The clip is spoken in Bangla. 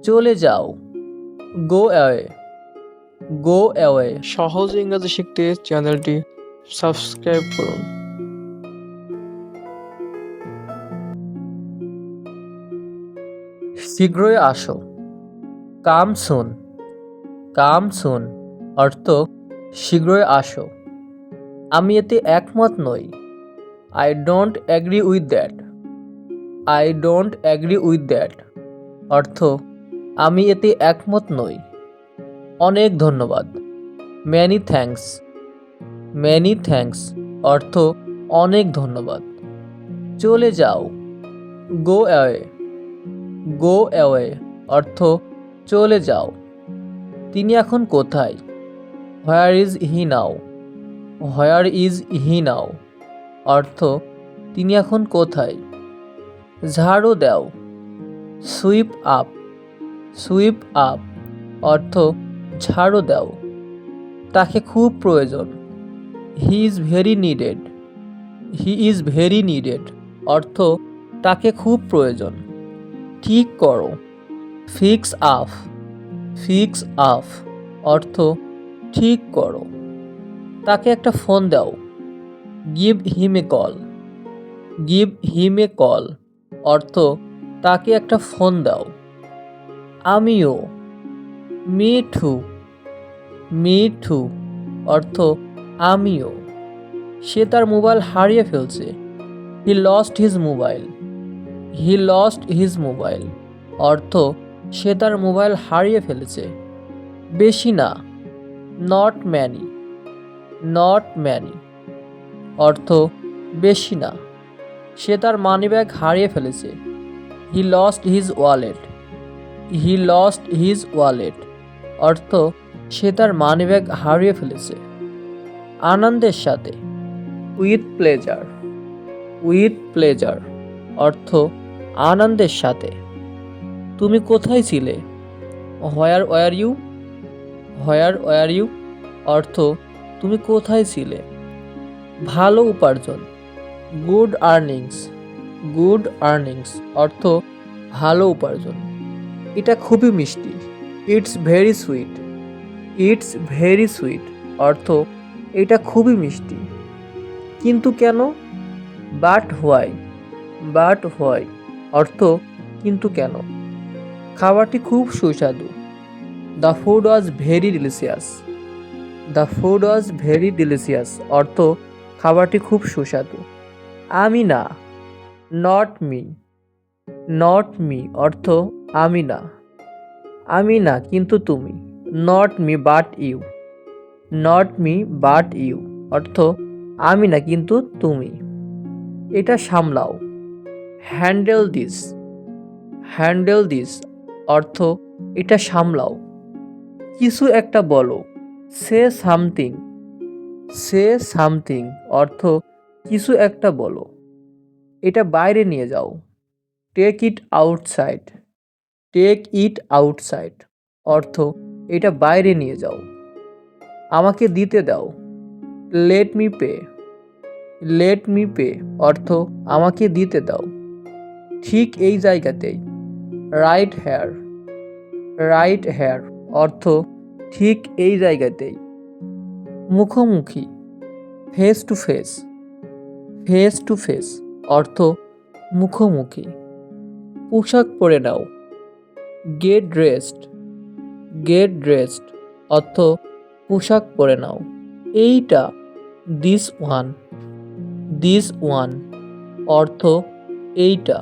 চলে যাও। Go away, go away. সহজ ইংরেজি শিখতে চ্যানেলটি সাবস্ক্রাইব করুন। শীঘ্রই আসো। কাম সুন, কাম সুন অর্থ শীঘ্রই আসো। আমি এতে একমত নই। I don't agree with that, I don't agree with that অর্থ আমি এতে একমত নই। অনেক ধন্যবাদ। ম্যানি থ্যাঙ্কস, ম্যানি থ্যাঙ্কস অর্থ অনেক ধন্যবাদ। চলে যাও। গো অ্যাওয়ে, গো অ্যাওয়ে অর্থ চলে যাও। তিনি এখন কোথায়? Where is he now, where is he নাও অর্থ তিনি এখন কোথায়? ঝাড়ু দাও। সুইপ আপ, সুইপ আপ অর্থ ঝাড়ু দাও। তাকে খুব প্রয়োজন। He is very needed, he is very needed অর্থ তাকে খুব প্রয়োজন। ঠিক করো। ফিক্স আপ, ফিক্স আপ অর্থ ঠিক করো। তাকে একটা ফোন দাও। গিভ হিম এ কল, গিভ হিম এ কল অর্থ তাকে একটা ফোন দাও। আমিও। মি টু, মি টু অর্থ আমিও। সে তার মোবাইল হারিয়ে ফেলছে। He lost his mobile, he lost his mobile অর্থ সে তার মোবাইল হারিয়ে ফেলেছে। বেশি না। নট ম্যানি, নট ম্যানি অর্থ বেশি না। সে তার মানিব্যাগ হারিয়ে ফেলেছে। He lost his wallet, he lost his wallet অর্থ সে তার মানিব্যাগ হারিয়ে ফেলেছে। আনন্দের সাথে। উইথ প্লেজার, উইথ প্লেজার অর্থ আনন্দের সাথে। তুমি কোথায় ছিলে? Where were you, where were you অর্থ তুমি কোথায় ছিলে? ভালো উপার্জন। গুড আর্নিংস, গুড আর্নিংস অর্থ ভালো উপার্জন। এটা খুবই মিষ্টি। It's very sweet, it's very sweet অর্থ এটা খুবই মিষ্টি। কিন্তু কেন? বাট হোয়াই, বাট হোয়াই অর্থ কিন্তু কেন। খাবারটি খুব সুস্বাদু। The food was very delicious, the food was very delicious অর্থ খাবারটি খুব সুস্বাদু। আমি না। নট মি, নট মি অর্থ আমি না। আমি না কিন্তু তুমি। Not me but you, not me but you অর্থ আমি না কিন্তু তুমি। এটা সামলাও। হ্যান্ডেল দিস, হ্যান্ডেল দিস অর্থ এটা সামলাও। কিছু একটা বলো। সে সামথিং, সে সামথিং অর্থ কিছু একটা বলো। এটা বাইরে নিয়ে যাও। Take it outside, take it outside অর্থ এটা বাইরে নিয়ে যাও। আমাকে দিতে দাও। Let me pay, let me pay অর্থ আমাকে দিতে দাও। ঠিক এই জায়গাতেই। রাইট হেয়ার, রাইট হেয়ার অর্থ ঠিক এই জায়গাতেই। মুখোমুখি। Face to face, face to face অর্থ মুখোমুখি। পোশাক পরে নাও। গেট ড্রেসড, গেট ড্রেসড অর্থ পোশাক পরে নাও। এইটা। দিস ওয়ান, দিস ওয়ান অর্থ এইটা।